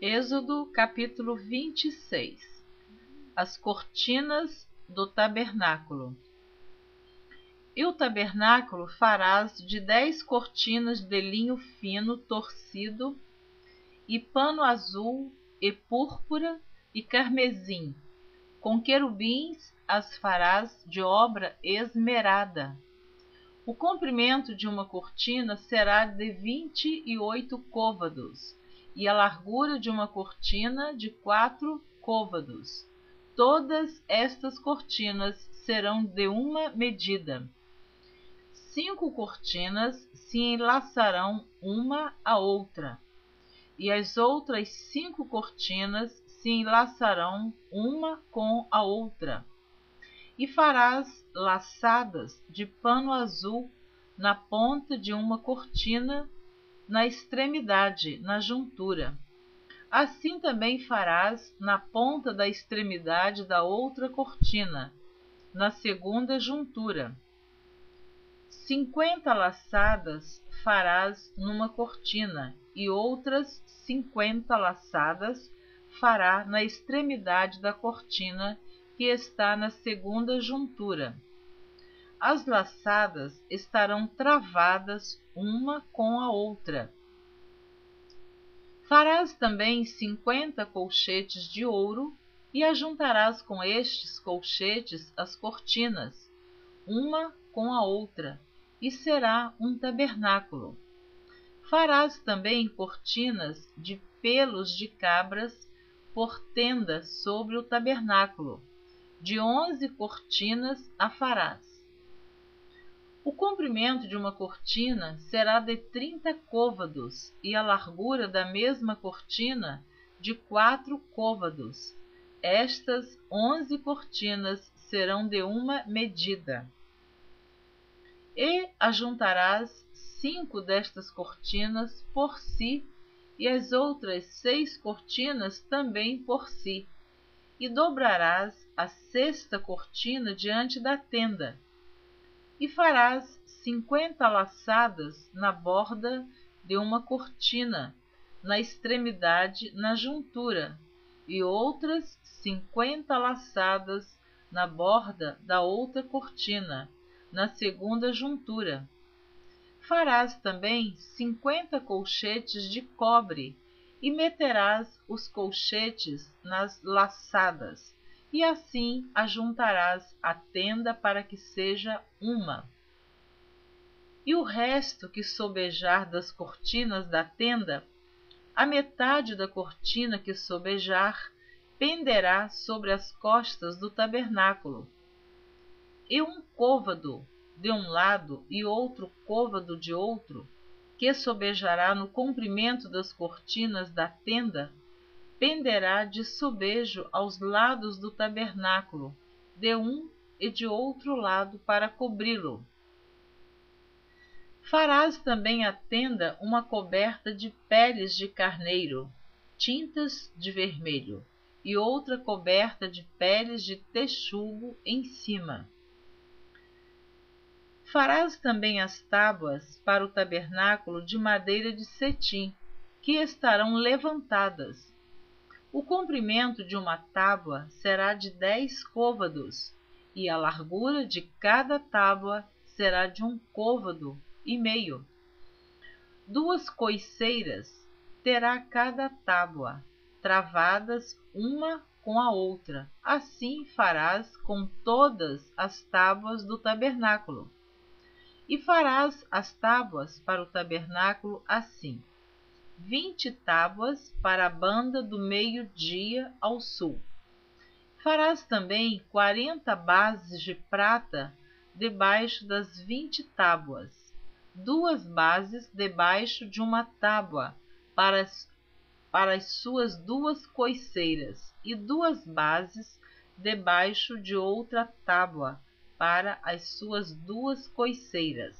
Êxodo capítulo 26. As cortinas do tabernáculo. E o tabernáculo farás de 10 cortinas de linho fino torcido, e pano azul, e púrpura, e carmesim. Com querubins as farás de obra esmerada. O comprimento de uma cortina será de 28 côvados, e a largura de uma cortina de 4 côvados. Todas estas cortinas serão de uma medida. 5 cortinas se enlaçarão uma à outra, e as outras 5 cortinas se enlaçarão uma com a outra. E farás laçadas de pano azul na ponta de uma cortina, na extremidade, na juntura. Assim também farás na ponta da extremidade da outra cortina, na segunda juntura. 50 laçadas farás numa cortina, e outras 50 laçadas fará na extremidade da cortina que está na segunda juntura. As laçadas estarão travadas uma com a outra. Farás também 50 colchetes de ouro, e ajuntarás com estes colchetes as cortinas, uma com a outra, e será um tabernáculo. Farás também cortinas de pelos de cabras por tenda sobre o tabernáculo. De 11 cortinas a farás. O comprimento de uma cortina será de 30 côvados, e a largura da mesma cortina de 4 côvados. Estas 11 cortinas serão de uma medida. E ajuntarás 5 destas cortinas por si, e as outras 6 cortinas também por si, e dobrarás a 6ª cortina diante da tenda, e farás 50 laçadas na borda de uma cortina, na extremidade, na juntura, e outras 50 laçadas na borda da outra cortina, na segunda juntura. Farás também 50 colchetes de cobre, e meterás os colchetes nas laçadas, e assim ajuntarás a tenda para que seja uma. E o resto que sobejar das cortinas da tenda, a metade da cortina que sobejar, penderá sobre as costas do tabernáculo. E um côvado de um lado e outro côvado de outro, que sobejará no comprimento das cortinas da tenda, penderá de sobejo aos lados do tabernáculo, de um e de outro lado, para cobri-lo. Farás também à tenda uma coberta de peles de carneiro, tintas de vermelho, e outra coberta de peles de texugo em cima. Farás também as tábuas para o tabernáculo de madeira de cetim, que estarão levantadas. O comprimento de uma tábua será de 10 côvados, e a largura de cada tábua será de 1,5 côvado. 2 coiceiras terá cada tábua, travadas uma com a outra. Assim farás com todas as tábuas do tabernáculo. E farás as tábuas para o tabernáculo assim: 20 tábuas para a banda do meio-dia ao sul. Farás também 40 bases de prata debaixo das 20 tábuas, 2 bases debaixo de uma tábua para as suas 2 coiceiras, e 2 bases debaixo de outra tábua para as suas 2 coiceiras.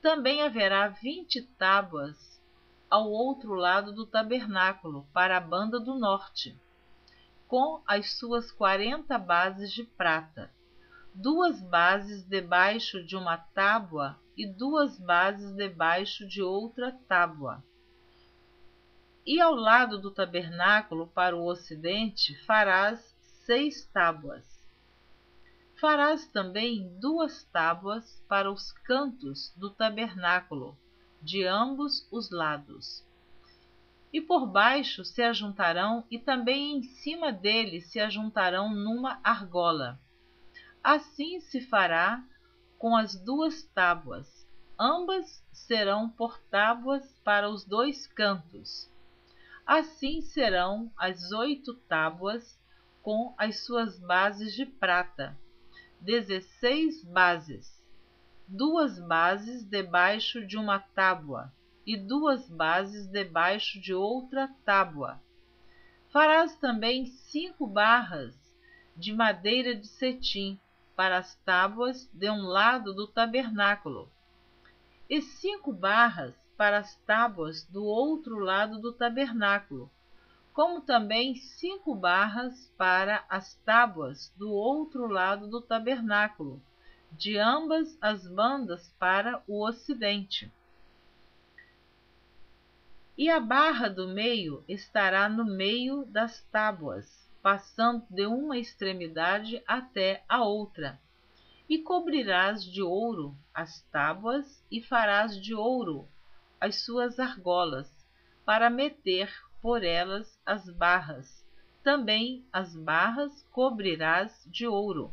Também haverá 20 tábuas ao outro lado do tabernáculo, para a banda do norte, com as suas 40 bases de prata, 2 bases debaixo de uma tábua e 2 bases debaixo de outra tábua. E ao lado do tabernáculo, para o ocidente, farás 6 tábuas. Farás também 2 tábuas para os cantos do tabernáculo, de ambos os lados. E por baixo se ajuntarão, e também em cima deles se ajuntarão numa argola. Assim se fará com as 2 tábuas. Ambas serão por tábuas para os 2 cantos. Assim serão as 8 tábuas com as suas bases de prata, 16 bases, 2 bases debaixo de uma tábua e 2 bases debaixo de outra tábua. Farás também 5 barras de madeira de cetim para as tábuas de um lado do tabernáculo, e 5 barras para as tábuas do outro lado do tabernáculo, como também 5 barras para as tábuas do outro lado do tabernáculo, de ambas as bandas para o ocidente. E a barra do meio estará no meio das tábuas, passando de uma extremidade até a outra. E cobrirás de ouro as tábuas e farás de ouro as suas argolas, para meter por elas as barras. Também as barras cobrirás de ouro.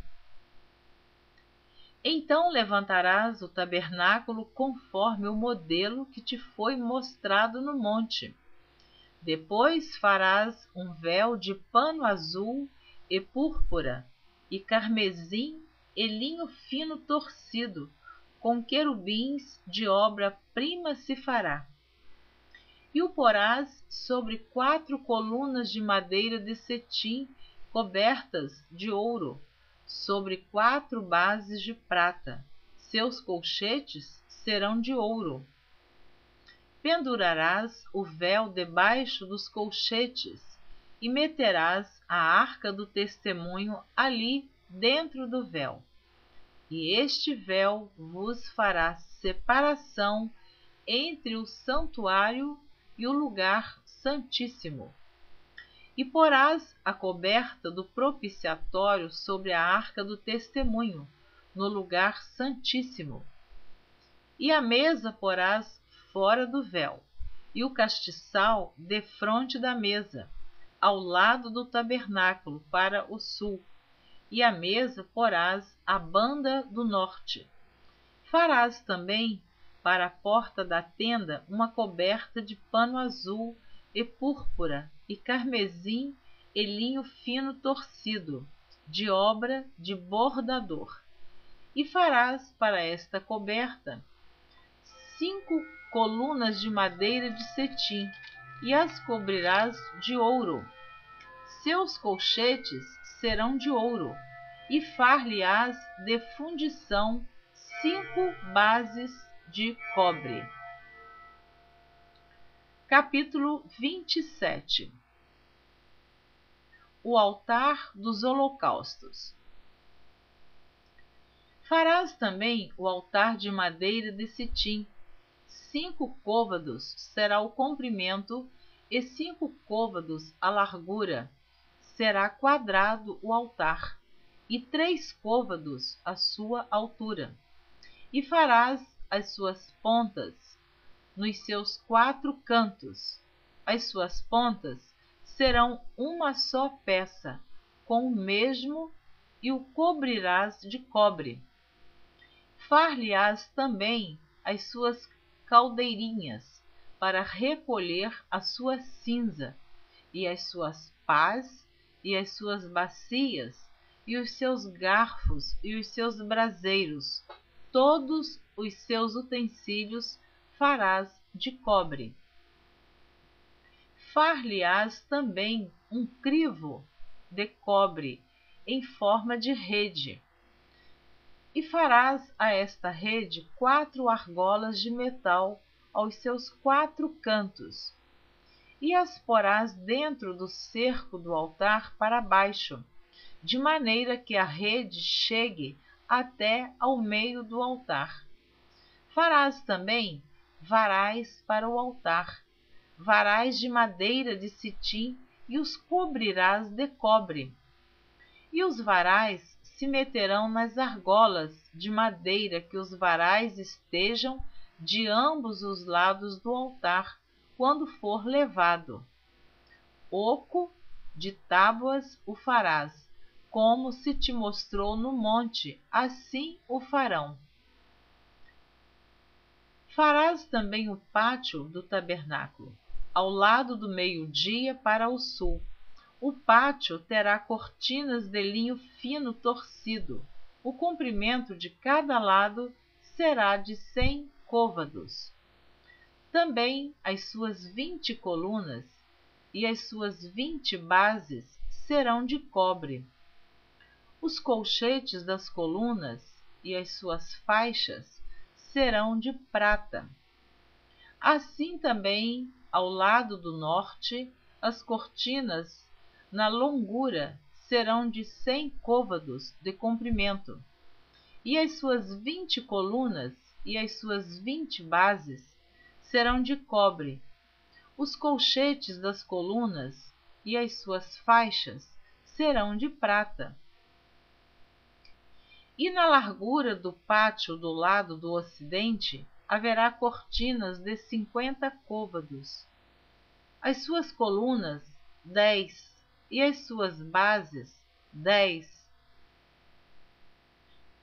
Então levantarás o tabernáculo conforme o modelo que te foi mostrado no monte. Depois farás um véu de pano azul e púrpura, e carmesim e linho fino torcido, com querubins de obra-prima se fará. E o porás sobre 4 colunas de madeira de cetim cobertas de ouro, sobre 4 bases de prata. Seus colchetes serão de ouro. Pendurarás o véu debaixo dos colchetes e meterás a arca do testemunho ali dentro do véu. E este véu vos fará separação entre o santuário e o lugar santíssimo. E porás a coberta do propiciatório sobre a arca do testemunho, no lugar santíssimo. E a mesa porás fora do véu, e o castiçal defronte da mesa, ao lado do tabernáculo, para o sul. E a mesa porás à banda do norte. Farás também para a porta da tenda uma coberta de pano azul e púrpura e carmesim e linho fino torcido, de obra de bordador. E farás para esta coberta 5 colunas de madeira de cetim, e as cobrirás de ouro. Seus colchetes serão de ouro, e far-lhe-ás de fundição 5 bases de cobre. Capítulo 27. O altar dos holocaustos. Farás também o altar de madeira de cetim. 5 côvados será o comprimento e 5 côvados a largura. Será quadrado o altar, e 3 côvados a sua altura. E farás as suas pontas nos seus 4 cantos. As suas pontas serão uma só peça, com o mesmo, e o cobrirás de cobre. Far-lhe-ás também as suas caldeirinhas, para recolher a sua cinza, e as suas pás, e as suas bacias, e os seus garfos, e os seus braseiros. Todos os seus utensílios farás de cobre. Far-lhe-ás também um crivo de cobre em forma de rede. E farás a esta rede 4 argolas de metal aos seus 4 cantos, e as porás dentro do cerco do altar para baixo, de maneira que a rede chegue até ao meio do altar. Farás também varais para o altar, varais de madeira de citim e os cobrirás de cobre. E os varais se meterão nas argolas de madeira que os varais estejam de ambos os lados do altar, quando for levado. Oco de tábuas o farás, como se te mostrou no monte, assim o farão. Farás também o pátio do tabernáculo, ao lado do meio-dia para o sul. O pátio terá cortinas de linho fino torcido. O comprimento de cada lado será de 100 côvados. Também as suas 20 colunas e as suas 20 bases serão de cobre. Os colchetes das colunas e as suas faixas serão de prata. Assim também, ao lado do norte, as cortinas na longura serão de 100 côvados de comprimento, e as suas 20 colunas e as suas 20 bases serão de cobre. Os colchetes das colunas e as suas faixas serão de prata. E na largura do pátio do lado do ocidente haverá cortinas de 50 côvados. As suas colunas, 10, e as suas bases, 10.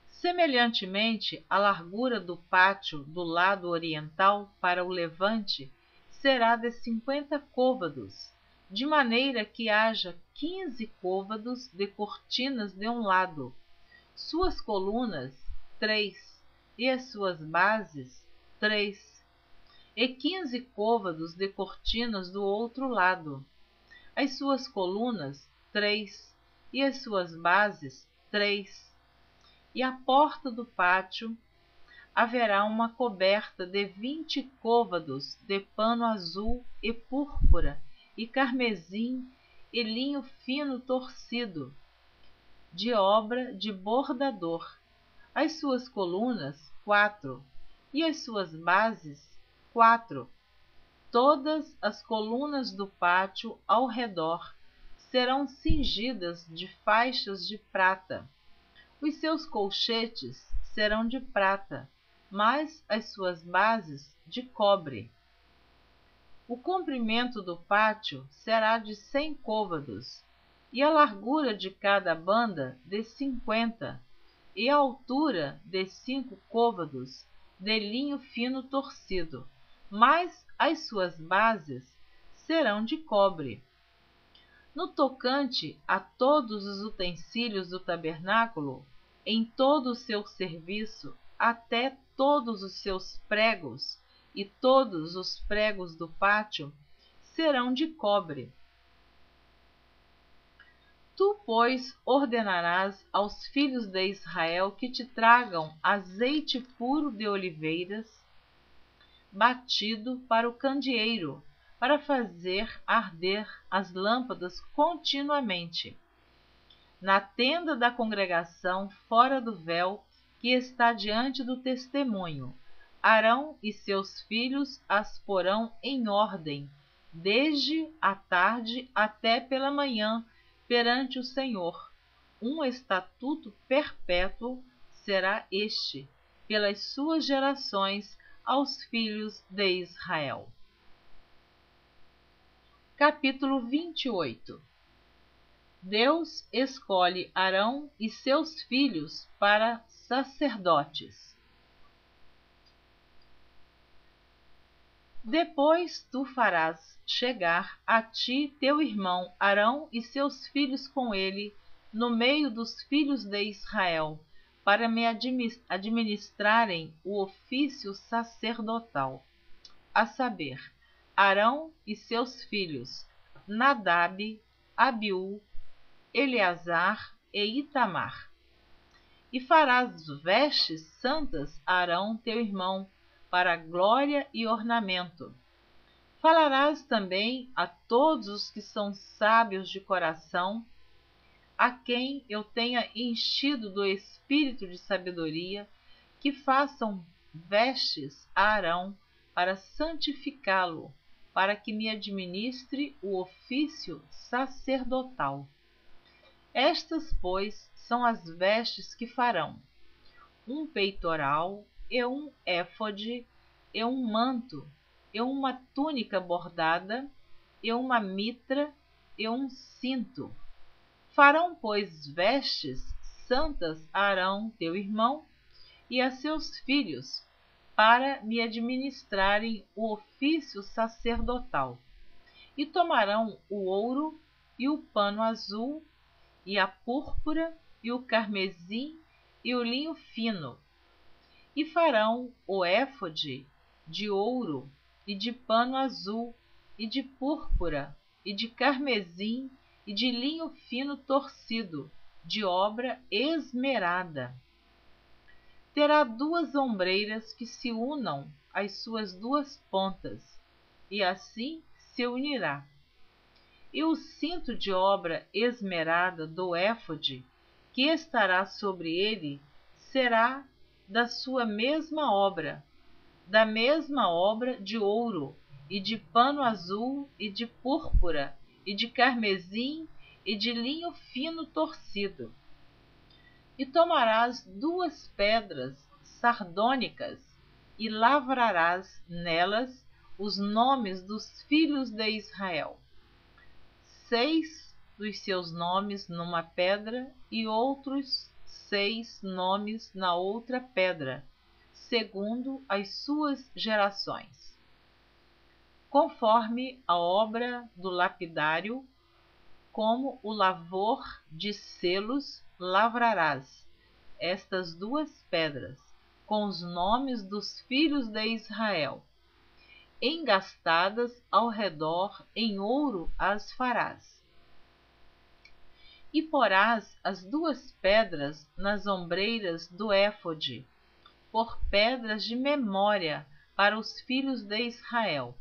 Semelhantemente, a largura do pátio do lado oriental para o levante será de 50 côvados, de maneira que haja 15 côvados de cortinas de um lado, suas colunas, 3, e as suas bases, 3, e 15 côvados de cortinas do outro lado, as suas colunas, 3, e as suas bases, 3. E à porta do pátio haverá uma coberta de 20 côvados de pano azul e púrpura e carmesim e linho fino torcido, de obra de bordador. As suas colunas, 4, e as suas bases, 4. Todas as colunas do pátio ao redor serão cingidas de faixas de prata. Os seus colchetes serão de prata, mas as suas bases de cobre. O comprimento do pátio será de 100 côvados, e a largura de cada banda de 50, e a altura de 5 côvados de linho fino torcido, mas as suas bases serão de cobre. No tocante a todos os utensílios do tabernáculo, em todo o seu serviço, até todos os seus pregos e todos os pregos do pátio serão de cobre. Tu, pois, ordenarás aos filhos de Israel que te tragam azeite puro de oliveiras, batido para o candeeiro, para fazer arder as lâmpadas continuamente. Na tenda da congregação, fora do véu, que está diante do testemunho, Arão e seus filhos as porão em ordem, desde a tarde até pela manhã, perante o Senhor. Um estatuto perpétuo será este, pelas suas gerações, aos filhos de Israel. Capítulo 28. Deus escolhe Arão e seus filhos para sacerdotes. Depois tu farás chegar a ti teu irmão Arão e seus filhos com ele, no meio dos filhos de Israel, para me administrarem o ofício sacerdotal, a saber, Arão e seus filhos, Nadab, Abiú, Eleazar e Itamar. E farás vestes santas a Arão teu irmão, para glória e ornamento. Falarás também a todos os que são sábios de coração, a quem eu tenha enchido do espírito de sabedoria, que façam vestes a Arão para santificá-lo, para que me administre o ofício sacerdotal. Estas, pois, são as vestes que farão: um peitoral, e um éfode, e um manto, e uma túnica bordada, e uma mitra, e um cinto. Farão, pois, vestes santas a Arão, teu irmão, e a seus filhos, para me administrarem o ofício sacerdotal. E tomarão o ouro, e o pano azul, e a púrpura, e o carmesim, e o linho fino. E farão o éfode de ouro, e de pano azul, e de púrpura, e de carmesim, e de linho fino torcido, de obra esmerada. Terá 2 ombreiras que se unam às suas 2 pontas, e assim se unirá. E o cinto de obra esmerada do éfode, que estará sobre ele, será da sua mesma obra, de ouro, e de pano azul, e de púrpura, e de carmesim, e de linho fino torcido. E tomarás 2 pedras sardônicas, e lavrarás nelas os nomes dos filhos de Israel, 6 dos seus nomes numa pedra, e outros 6 nomes na outra pedra, segundo as suas gerações. Conforme a obra do lapidário, como o lavor de selos, lavrarás estas 2 pedras, com os nomes dos filhos de Israel. Engastadas ao redor em ouro as farás. E porás as 2 pedras nas ombreiras do éfode, por pedras de memória para os filhos de Israel.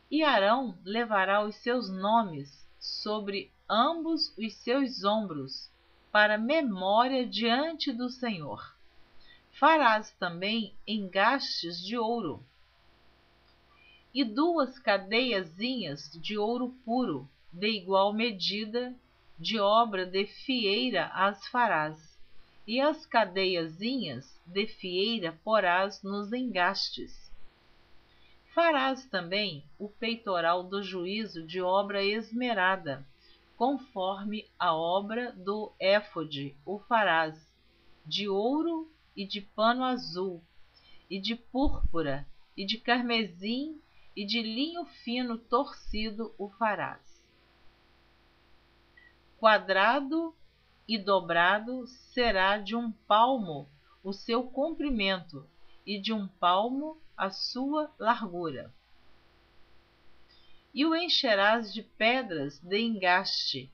E Arão levará os seus nomes sobre ambos os seus ombros, para memória diante do Senhor. Farás também engastes de ouro, e 2 cadeiazinhas de ouro puro, de igual medida, de obra de fieira as farás, e as cadeiazinhas de fieira porás nos engastes. Farás também o peitoral do juízo de obra esmerada, conforme a obra do éfode o farás, de ouro e de pano azul, e de púrpura, e de carmesim, e de linho fino torcido o farás. Quadrado e dobrado será de 1 palmo o seu comprimento, e de 1 palmo a sua largura. E o encherás de pedras de engaste,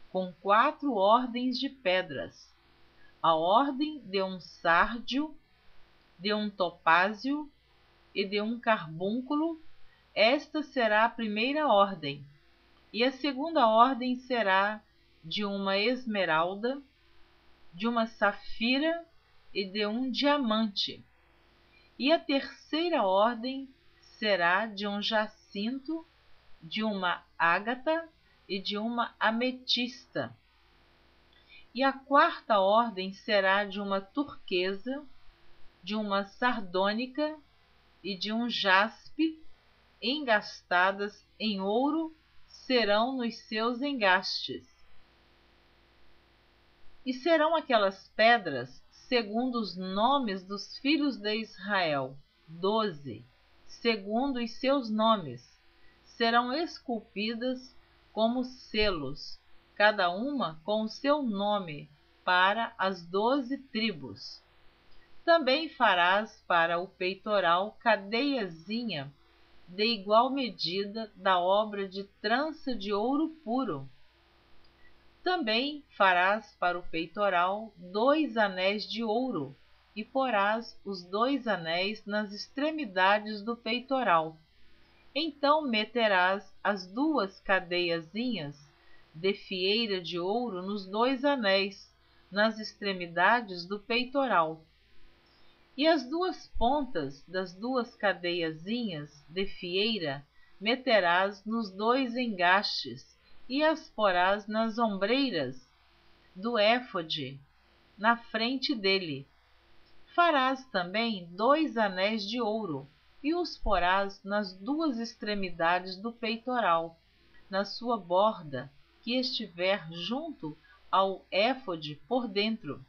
com 4 ordens de pedras: a ordem de um sárdio, de um topázio e de um carbúnculo. Esta será a primeira ordem, e a segunda ordem será de uma esmeralda, de uma safira e de um diamante. E a terceira ordem será de um jacinto, de uma ágata e de uma ametista. E a quarta ordem será de uma turquesa, de uma sardônica e de um jaspe, engastadas em ouro serão nos seus engastes. E serão aquelas pedras segundo os nomes dos filhos de Israel, 12, segundo os seus nomes, serão esculpidas como selos, cada uma com o seu nome, para as 12 tribos. Também farás para o peitoral cadeiazinha de igual medida da obra de trança de ouro puro. Também farás para o peitoral 2 anéis de ouro, e porás os 2 anéis nas extremidades do peitoral. Então meterás as 2 cadeiazinhas de fieira de ouro nos 2 anéis, nas extremidades do peitoral. E as 2 pontas das 2 cadeiazinhas de fieira meterás nos 2 engastes e as porás nas ombreiras do éfode, na frente dele. Farás também 2 anéis de ouro e os porás nas 2 extremidades do peitoral, na sua borda que estiver junto ao éfode por dentro.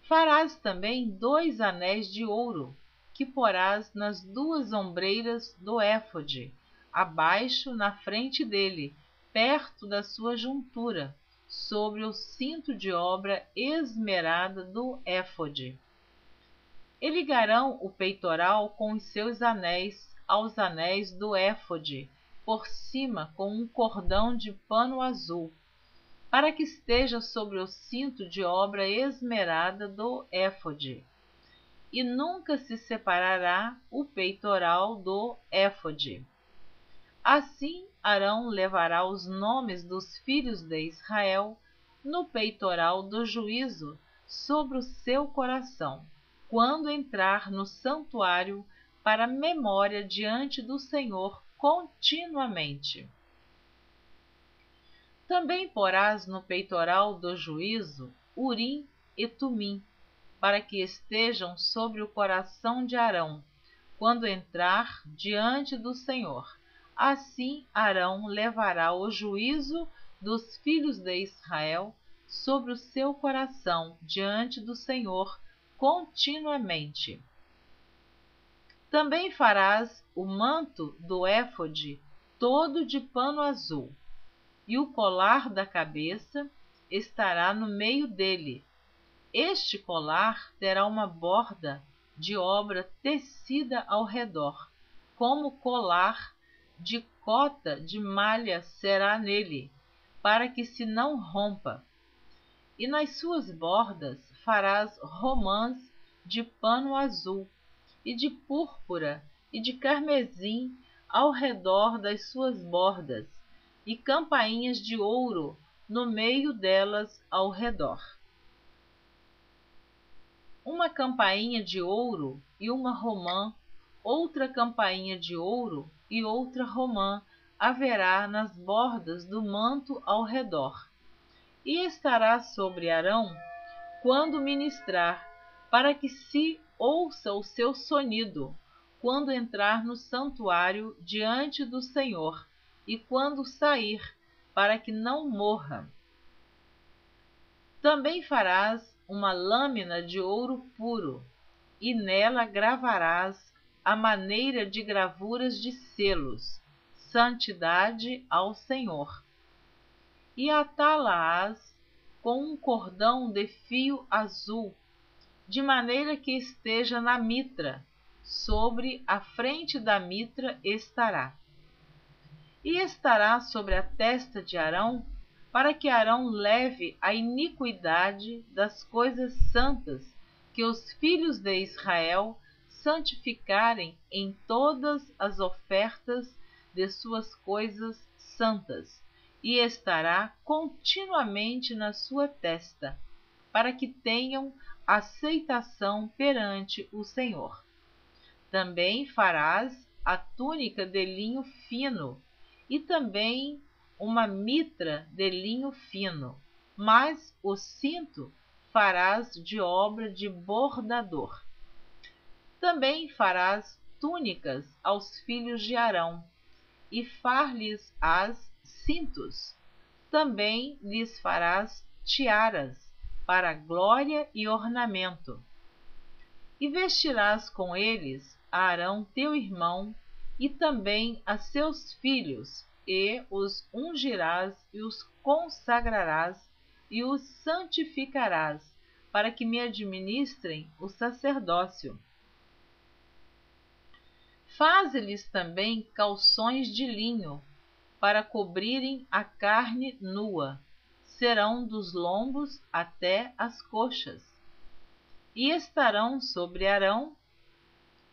Farás também 2 anéis de ouro, que porás nas 2 ombreiras do éfode, abaixo na frente dele, perto da sua juntura, sobre o cinto de obra esmerada do éfode. E ligarão o peitoral com os seus anéis aos anéis do éfode, por cima com um cordão de pano azul, para que esteja sobre o cinto de obra esmerada do éfode. E nunca se separará o peitoral do éfode. Assim Arão levará os nomes dos filhos de Israel no peitoral do juízo sobre o seu coração, quando entrar no santuário para memória diante do Senhor continuamente. Também porás no peitoral do juízo Urim e Tumim, para que estejam sobre o coração de Arão, quando entrar diante do Senhor. Assim Arão levará o juízo dos filhos de Israel sobre o seu coração diante do Senhor continuamente. Também farás o manto do éfode todo de pano azul, e o colar da cabeça estará no meio dele. Este colar terá uma borda de obra tecida ao redor, como colar de cota de malha será nele, para que se não rompa. E nas suas bordas farás romãs de pano azul, e de púrpura e de carmesim ao redor das suas bordas, e campainhas de ouro no meio delas ao redor. Uma campainha de ouro e uma romã, outra campainha de ouro e outra romã haverá nas bordas do manto ao redor. E estará sobre Arão quando ministrar, para que se ouça o seu sonido, quando entrar no santuário diante do Senhor, e quando sair, para que não morra. Também farás uma lâmina de ouro puro, e nela gravarás a maneira de gravuras de selos, santidade ao Senhor. E atá-la-ás com um cordão de fio azul, de maneira que esteja na mitra, sobre a frente da mitra estará. E estará sobre a testa de Arão, para que Arão leve a iniquidade das coisas santas que os filhos de Israel santificarem em todas as ofertas de suas coisas santas, e estará continuamente na sua testa, para que tenham aceitação perante o Senhor. Também farás a túnica de linho fino, e também uma mitra de linho fino, mas o cinto farás de obra de bordador. Também farás túnicas aos filhos de Arão, e far-lhes-ás cintos. Também lhes farás tiaras, para glória e ornamento. E vestirás com eles a Arão teu irmão, e também a seus filhos, e os ungirás e os consagrarás, e os santificarás, para que me administrem o sacerdócio. Faze-lhes também calções de linho, para cobrirem a carne nua, serão dos lombos até as coxas. E estarão sobre Arão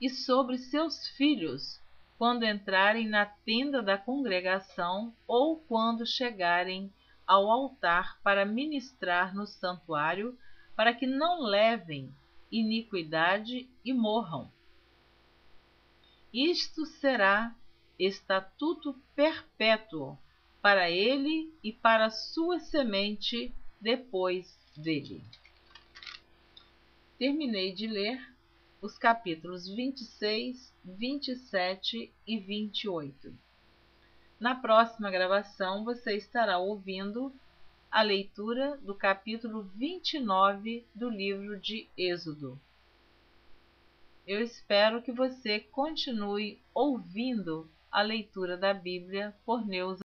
e sobre seus filhos, quando entrarem na tenda da congregação ou quando chegarem ao altar para ministrar no santuário, para que não levem iniquidade e morram. Isto será estatuto perpétuo para ele e para sua semente depois dele. Terminei de ler os capítulos 26, 27 e 28. Na próxima gravação você estará ouvindo a leitura do capítulo 29 do livro de Êxodo. Eu espero que você continue ouvindo a leitura da Bíblia por Neuza